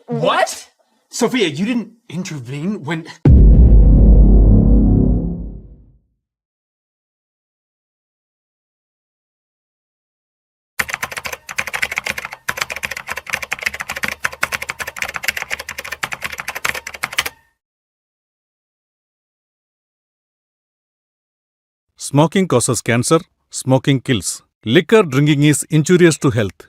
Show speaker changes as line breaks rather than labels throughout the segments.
What? Sophia, you didn't intervene when...
Smoking causes cancer. Smoking kills. Liquor drinking is injurious to health.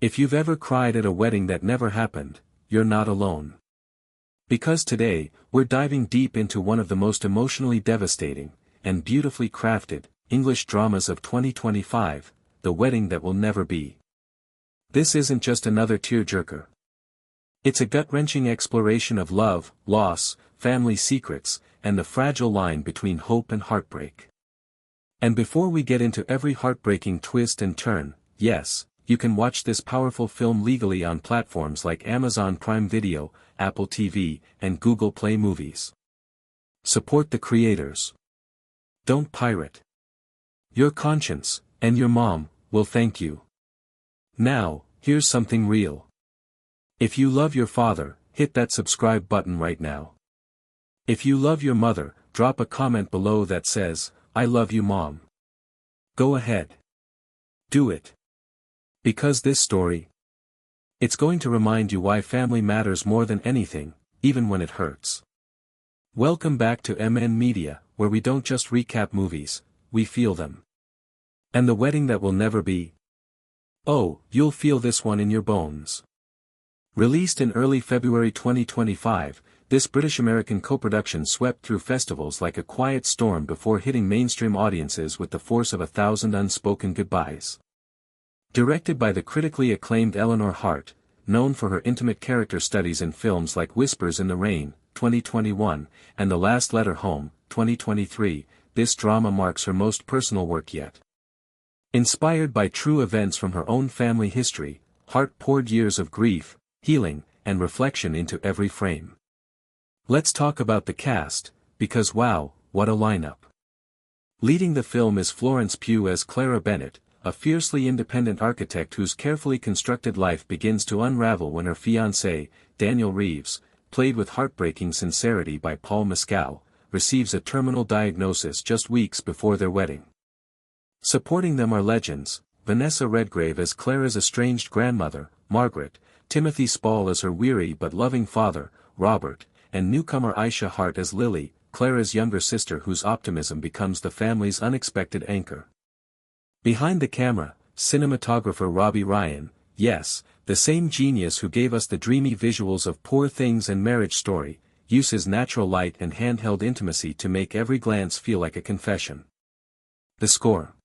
If you've ever cried at a wedding that never happened, you're not alone. Because today, we're diving deep into one of the most emotionally devastating, and beautifully crafted, English dramas of 2025, The Wedding That Will Never Be. This isn't just another tearjerker. It's a gut-wrenching exploration of love, loss, family secrets, and the fragile line between hope and heartbreak. And before we get into every heartbreaking twist and turn, yes, you can watch this powerful film legally on platforms like Amazon Prime Video, Apple TV, and Google Play Movies. Support the creators. Don't pirate. Your conscience, and your mom, will thank you. Now, here's something real. If you love your father, hit that subscribe button right now. If you love your mother, drop a comment below that says, "I love you, Mom." Go ahead. Do it. Because this story, it's going to remind you why family matters more than anything, even when it hurts. Welcome back to MN Media, where we don't just recap movies, we feel them. And The Wedding That Will Never Be? Oh, you'll feel this one in your bones. Released in early February 2025, this British-American co-production swept through festivals like a quiet storm before hitting mainstream audiences with the force of 1,000 unspoken goodbyes. Directed by the critically acclaimed Eleanor Hart, known for her intimate character studies in films like Whispers in the Rain, 2021, and The Last Letter Home, 2023, this drama marks her most personal work yet. Inspired by true events from her own family history, Hart poured years of grief, healing, and reflection into every frame. Let's talk about the cast, because wow, what a lineup. Leading the film is Florence Pugh as Clara Bennett, a fiercely independent architect whose carefully constructed life begins to unravel when her fiancé, Daniel Reeves, played with heartbreaking sincerity by Paul Mescal, receives a terminal diagnosis just weeks before their wedding. Supporting them are legends, Vanessa Redgrave as Clara's estranged grandmother, Margaret, Timothy Spall as her weary but loving father, Robert, and newcomer Aisha Hart as Lily, Clara's younger sister whose optimism becomes the family's unexpected anchor. Behind the camera, cinematographer Robbie Ryan, yes, the same genius who gave us the dreamy visuals of Poor Things and Marriage Story, uses natural light and handheld intimacy to make every glance feel like a confession. The score.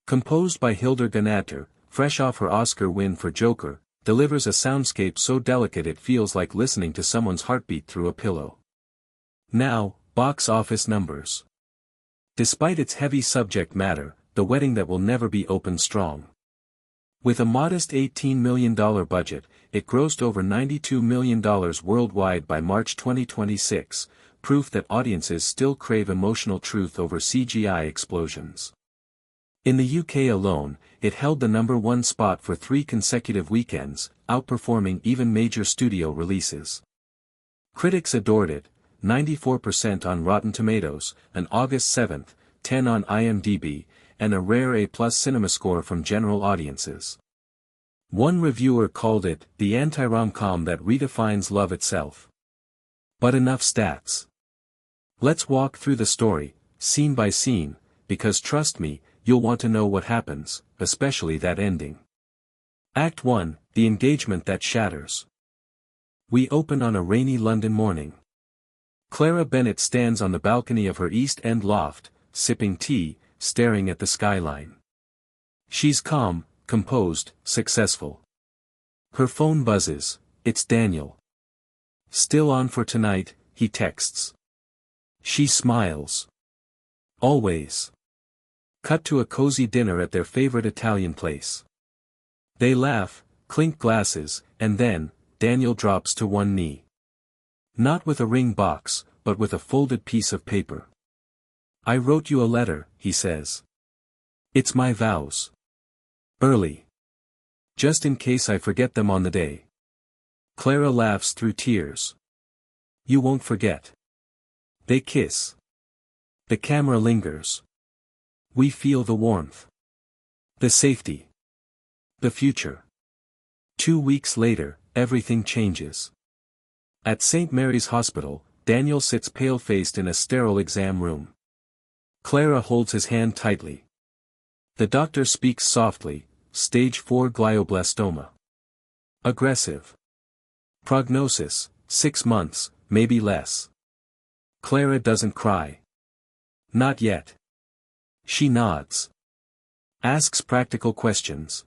Composed by Hildur Guðnadóttir, fresh off her Oscar win for Joker, delivers a soundscape so delicate it feels like listening to someone's heartbeat through a pillow. Now, box office numbers. Despite its heavy subject matter, The Wedding That Will Never Be opened strong. With a modest $18 million budget, it grossed over $92 million worldwide by March 2026, proof that audiences still crave emotional truth over CGI explosions. In the UK alone, it held the #1 spot for 3 consecutive weekends, outperforming even major studio releases. Critics adored it, 94% on Rotten Tomatoes, an August 7th, 10 on IMDb, and a rare A+ cinema score from general audiences. One reviewer called it the anti-rom-com that redefines love itself. But enough stats. Let's walk through the story, scene by scene, because trust me, you'll want to know what happens, especially that ending. Act 1, The Engagement That Shatters. We open on a rainy London morning. Clara Bennett stands on the balcony of her East End loft, sipping tea, staring at the skyline. She's calm, composed, successful. Her phone buzzes, it's Daniel. "Still on for tonight," he texts. She smiles. "Always." Cut to a cozy dinner at their favorite Italian place. They laugh, clink glasses, and then, Daniel drops to one knee. Not with a ring box, but with a folded piece of paper. "I wrote you a letter," he says. "It's my vows. Early. Just in case I forget them on the day." Clara laughs through tears. "You won't forget." They kiss. The camera lingers. We feel the warmth. The safety. The future. 2 weeks later, everything changes. At St. Mary's Hospital, Daniel sits pale-faced in a sterile exam room. Clara holds his hand tightly. The doctor speaks softly, stage 4 glioblastoma. Aggressive. Prognosis, 6 months, maybe less. Clara doesn't cry. Not yet. She nods. Asks practical questions.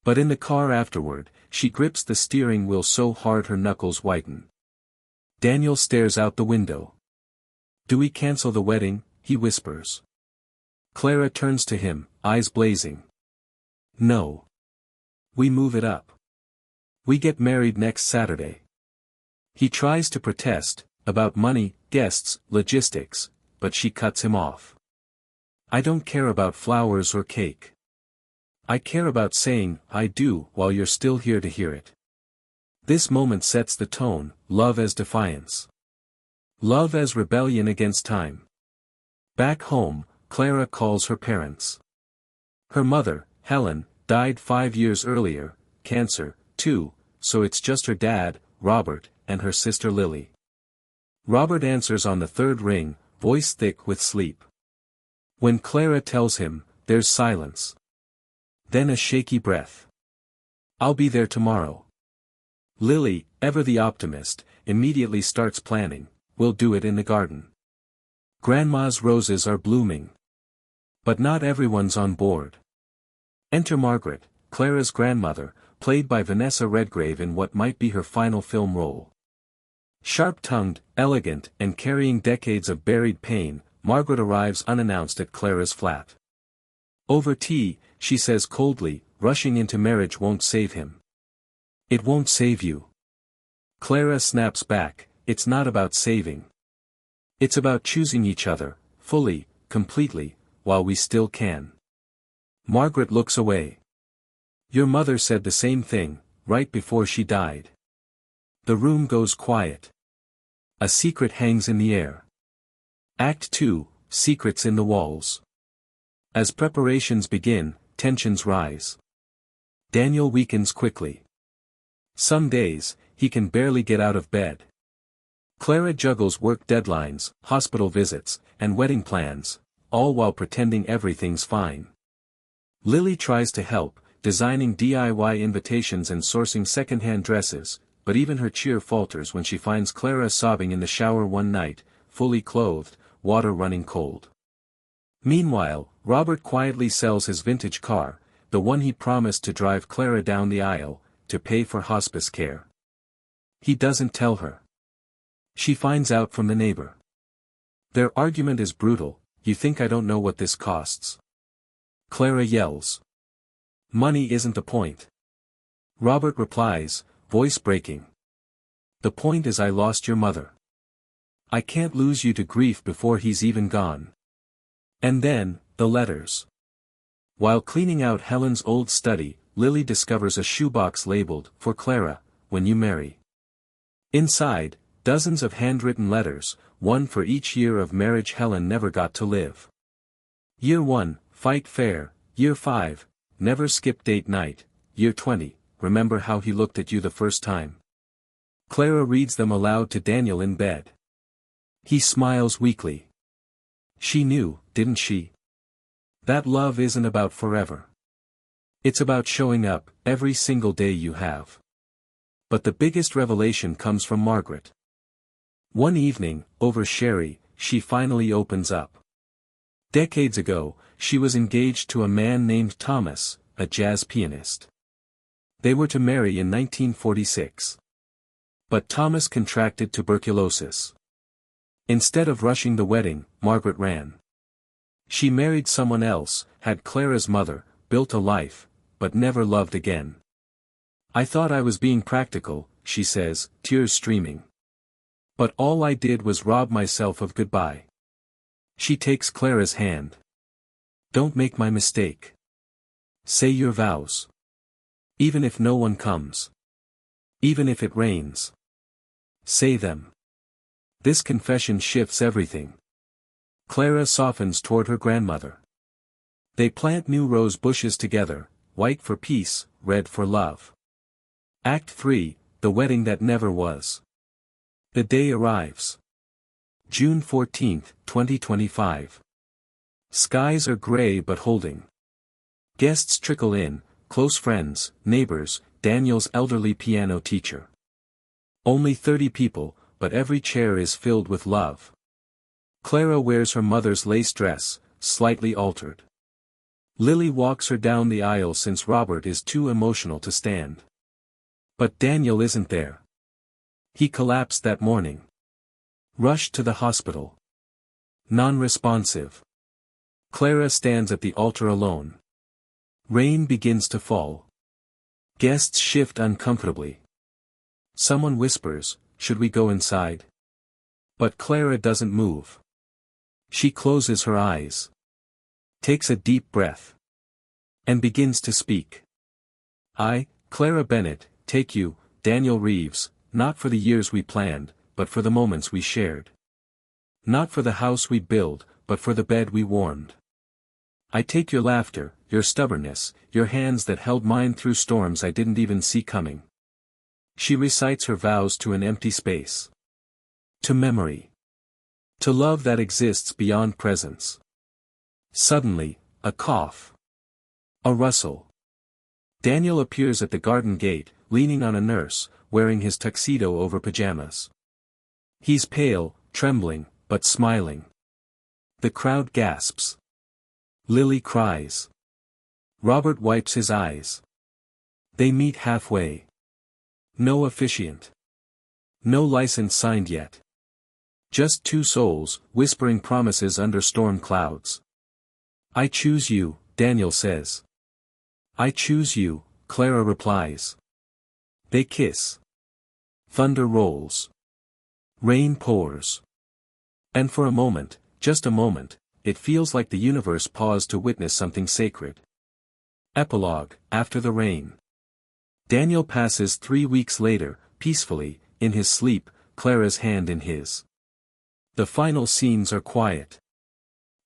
But in the car afterward, she grips the steering wheel so hard her knuckles whiten. Daniel stares out the window. "Do we cancel the wedding?" he whispers. Clara turns to him, eyes blazing. "No. We move it up. We get married next Saturday." He tries to protest, about money, guests, logistics, but she cuts him off. "I don't care about flowers or cake. I care about saying, 'I do,' while you're still here to hear it." This moment sets the tone, love as defiance. Love as rebellion against time. Back home, Clara calls her parents. Her mother, Helen, died 5 years earlier, cancer, too, so it's just her dad, Robert, and her sister Lily. Robert answers on the third ring, voice thick with sleep. When Clara tells him, there's silence. Then a shaky breath. "I'll be there tomorrow." Lily, ever the optimist, immediately starts planning. "We'll do it in the garden. Grandma's roses are blooming." But not everyone's on board. Enter Margaret, Clara's grandmother, played by Vanessa Redgrave in what might be her final film role. Sharp-tongued, elegant, and carrying decades of buried pain, Margaret arrives unannounced at Clara's flat. Over tea, she says coldly, rushing into marriage won't save him. "It won't save you." Clara snaps back, "It's not about saving. It's about choosing each other, fully, completely, while we still can." Margaret looks away. "Your mother said the same thing, right before she died." The room goes quiet. A secret hangs in the air. Act 2, Secrets in the Walls. As preparations begin, tensions rise. Daniel weakens quickly. Some days, he can barely get out of bed. Clara juggles work deadlines, hospital visits, and wedding plans, all while pretending everything's fine. Lily tries to help, designing DIY invitations and sourcing secondhand dresses, but even her cheer falters when she finds Clara sobbing in the shower one night, fully clothed, water running cold. Meanwhile, Robert quietly sells his vintage car, the one he promised to drive Clara down the aisle, to pay for hospice care. He doesn't tell her. She finds out from the neighbor. Their argument is brutal. "You think I don't know what this costs?" Clara yells. "Money isn't the point." Robert replies, voice breaking. "The point is I lost your mother. I can't lose you to grief before he's even gone." And then, the letters. While cleaning out Helen's old study, Lily discovers a shoebox labeled, "For Clara, when you marry." Inside, dozens of handwritten letters, one for each year of marriage Helen never got to live. Year 1, fight fair. Year 5, never skip date night. Year 20, remember how he looked at you the first time. Clara reads them aloud to Daniel in bed. He smiles weakly. She knew, didn't she? That love isn't about forever. It's about showing up, every single day you have. But the biggest revelation comes from Margaret. One evening, over sherry, she finally opens up. Decades ago, she was engaged to a man named Thomas, a jazz pianist. They were to marry in 1946. But Thomas contracted tuberculosis. Instead of rushing the wedding, Margaret ran. She married someone else, had Clara's mother, built a life, but never loved again. "I thought I was being practical," she says, tears streaming. "But all I did was rob myself of goodbye." She takes Clara's hand. "Don't make my mistake. Say your vows. Even if no one comes. Even if it rains. Say them." This confession shifts everything. Clara softens toward her grandmother. They plant new rose bushes together, white for peace, red for love. Act 3, The Wedding That Never Was. The day arrives. June 14, 2025. Skies are gray but holding. Guests trickle in, close friends, neighbors, Daniel's elderly piano teacher. Only 30 people, but every chair is filled with love. Clara wears her mother's lace dress, slightly altered. Lily walks her down the aisle since Robert is too emotional to stand. But Daniel isn't there. He collapsed that morning. Rushed to the hospital. Non-responsive. Clara stands at the altar alone. Rain begins to fall. Guests shift uncomfortably. Someone whispers, "Should we go inside?" But Clara doesn't move. She closes her eyes. Takes a deep breath. And begins to speak. "I, Clara Bennett, take you, Daniel Reeves, not for the years we planned, but for the moments we shared. Not for the house we built, but for the bed we warmed. I take your laughter, your stubbornness, your hands that held mine through storms I didn't even see coming." She recites her vows to an empty space. To memory. To love that exists beyond presence. Suddenly, a cough. A rustle. Daniel appears at the garden gate, leaning on a nurse, wearing his tuxedo over pajamas. He's pale, trembling, but smiling. The crowd gasps. Lily cries. Robert wipes his eyes. They meet halfway. No officiant. No license signed yet. Just two souls, whispering promises under storm clouds. "I choose you," Daniel says. "I choose you," Clara replies. They kiss. Thunder rolls. Rain pours. And for a moment, just a moment, it feels like the universe paused to witness something sacred. Epilogue, after the rain. Daniel passes 3 weeks later, peacefully, in his sleep, Clara's hand in his. The final scenes are quiet.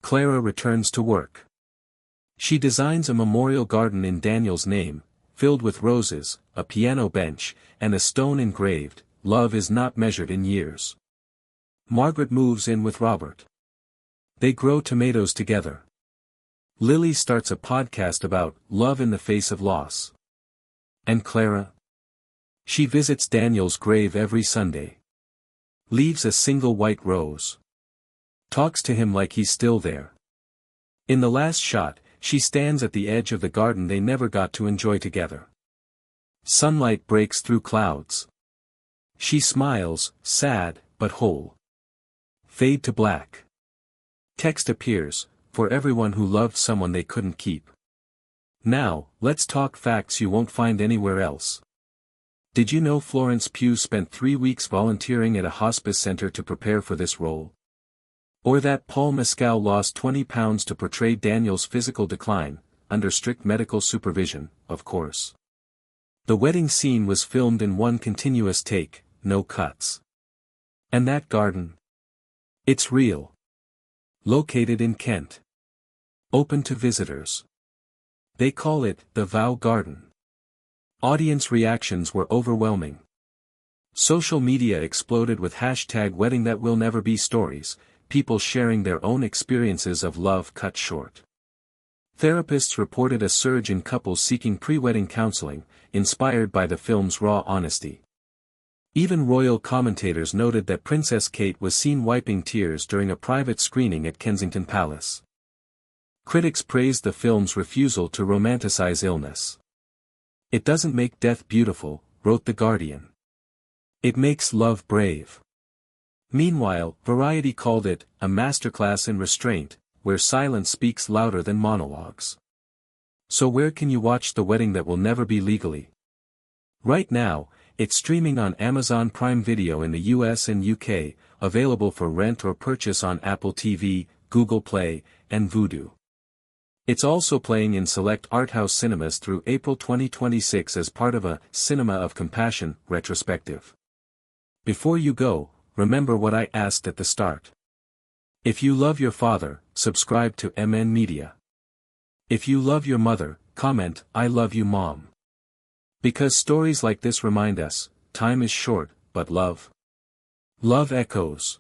Clara returns to work. She designs a memorial garden in Daniel's name, filled with roses, a piano bench, and a stone engraved, "Love is not measured in years." Margaret moves in with Robert. They grow tomatoes together. Lily starts a podcast about love in the face of loss. And Clara? She visits Daniel's grave every Sunday. Leaves a single white rose. Talks to him like he's still there. In the last shot, she stands at the edge of the garden they never got to enjoy together. Sunlight breaks through clouds. She smiles, sad, but whole. Fade to black. Text appears, for everyone who loved someone they couldn't keep. Now, let's talk facts you won't find anywhere else. Did you know Florence Pugh spent 3 weeks volunteering at a hospice center to prepare for this role? Or that Paul Mescal lost 20 pounds to portray Daniel's physical decline, under strict medical supervision, of course. The wedding scene was filmed in one continuous take, no cuts. And that garden? It's real. Located in Kent. Open to visitors. They call it the Vow Garden. Audience reactions were overwhelming. Social media exploded with #WeddingThatWillNeverBe stories, people sharing their own experiences of love cut short. Therapists reported a surge in couples seeking pre-wedding counseling, inspired by the film's raw honesty. Even royal commentators noted that Princess Kate was seen wiping tears during a private screening at Kensington Palace. Critics praised the film's refusal to romanticize illness. "It doesn't make death beautiful," wrote The Guardian. "It makes love brave." Meanwhile, Variety called it a masterclass in restraint, where silence speaks louder than monologues. So where can you watch The Wedding That Will Never Be legally? Right now, it's streaming on Amazon Prime Video in the US and UK, available for rent or purchase on Apple TV, Google Play, and Vudu. It's also playing in select arthouse cinemas through April 2026 as part of a Cinema of Compassion retrospective. Before you go, remember what I asked at the start. If you love your father, subscribe to MN Media. If you love your mother, comment, "I love you, Mom." Because stories like this remind us, time is short, but love echoes.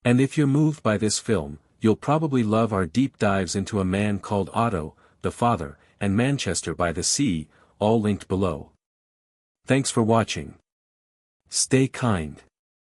And if you're moved by this film, you'll probably love our deep dives into A Man Called Otto, the father, and Manchester by the Sea, all linked below. Thanks for watching. Stay kind.